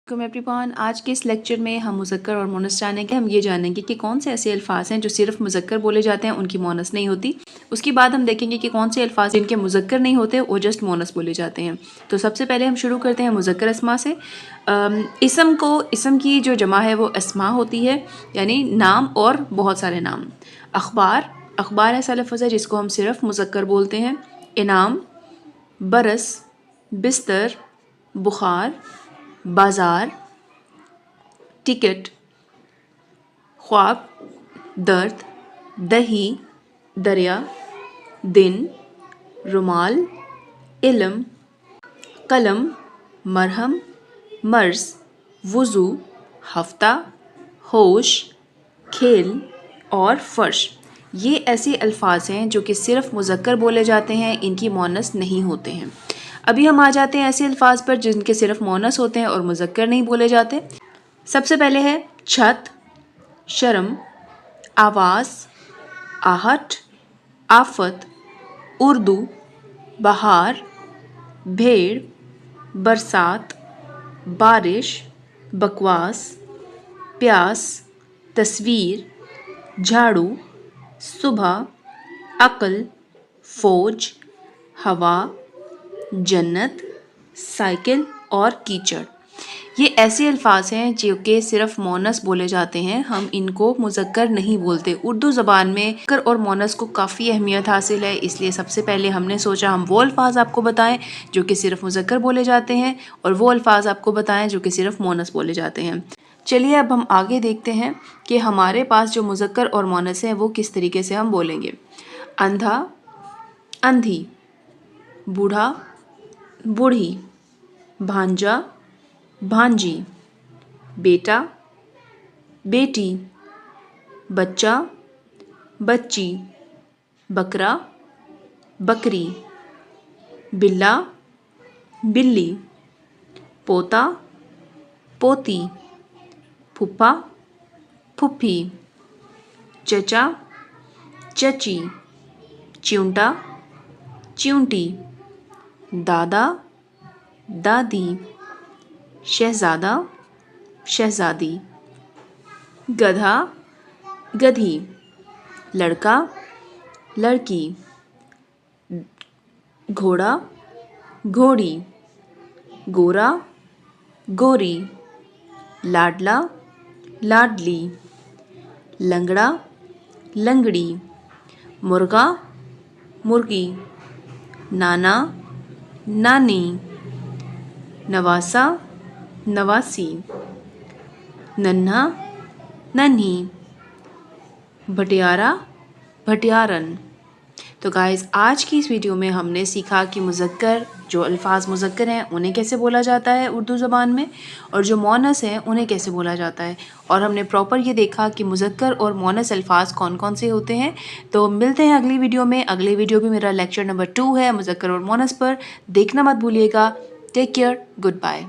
Everyone, आज के इस लेक्चर में हम मुज़क्कर और मोनस जानेंगे। हम ये जानेंगे कि कौन से ऐसे अल्फाज हैं जो सिर्फ मुज़क्कर बोले जाते हैं, उनकी मोनस नहीं होती। उसके बाद हम देखेंगे कि कौन से अल्फाज जिनके मुज़क्कर नहीं होते, वो जस्ट मोनस बोले जाते हैं। तो सबसे पहले हम शुरू करते हैं मुज़क्कर अस्मा से। इसम की जो जमा है वो अस्मा होती है, यानी नाम और बहुत सारे नाम। अखबार ऐसा लफ्ज़ है जिसको हम सिर्फ मुज़क्कर बोलते हैं। इनाम, बरस, बिस्तर, बुखार, बाज़ार, टिकट, ख्वाब, दर्द, दही, दरिया, दिन, रुमाल, इल्म, कलम, मरहम, मर्ज़, वज़ू, हफ्ता, होश, खेल और फ़र्श। ये ऐसे अल्फाज हैं जो कि सिर्फ मुज़क्कर बोले जाते हैं, इनकी मोनस नहीं होते हैं। अभी हम आ जाते हैं ऐसे अल्फाज पर जिनके सिर्फ मोनस होते हैं और मुज़क्कर नहीं बोले जाते। सबसे पहले है छत, शर्म, आवाज़, आहट, आफत, उर्दू, बहार, भेड़, बरसात, बारिश, बकवास, प्यास, तस्वीर, झाड़ू, सुबह, अक्ल, फ़ौज, हवा, जन्नत, साइकिल और कीचड़। ये ऐसे अल्फाज हैं जो कि सिर्फ मोनस बोले जाते हैं, हम इनको मुज़क्कर नहीं बोलते। उर्दू ज़बान में मुज़क्कर और मोनस को काफ़ी अहमियत हासिल है, इसलिए सबसे पहले हमने सोचा हम वो अल्फाज आपको बताएं जो कि सिर्फ मुज़क्कर बोले जाते हैं और वो अल्फाज आपको बताएं जो कि सिर्फ मोनस बोले जाते हैं। चलिए अब हम आगे देखते हैं कि हमारे पास जो मुज़क्कर और मोनस हैं वो किस तरीके से हम बोलेंगे। अंधा, अंधी, बूढ़ा, बूढ़ी, भांजा, भांजी, बेटा, बेटी, बच्चा, बच्ची, बकरा, बकरी, बिल्ला, बिल्ली, पोता, पोती, फूफा, फुफ्फी, चचा, चची, चिंटा, चिंटी, दादा, दादी, शहज़ादा, शहज़ादी, गधा, गधी, लड़का, लड़की, घोड़ा, घोड़ी, गोरा, गोरी, लाडला, लाडली, लंगड़ा, लंगड़ी, मुर्गा, मुर्गी, नाना, नानी, नवासा, नवासी, नन्हा, नन्ही, भटियारा, भटियारन। तो गाइज़, आज की इस वीडियो में हमने सीखा कि मुज़क्कर, जो अल्फाज मुज़क्कर हैं उन्हें कैसे बोला जाता है उर्दू ज़बान में, और जो मोनस हैं उन्हें कैसे बोला जाता है। और हमने प्रॉपर ये देखा कि मुज़क्कर और मोनस अल्फाज कौन कौन से होते हैं। तो मिलते हैं अगली वीडियो में। अगली वीडियो भी मेरा लेक्चर नंबर 2 है मुज़क्कर और मोनस पर, देखना मत भूलिएगा। Take care, good bye.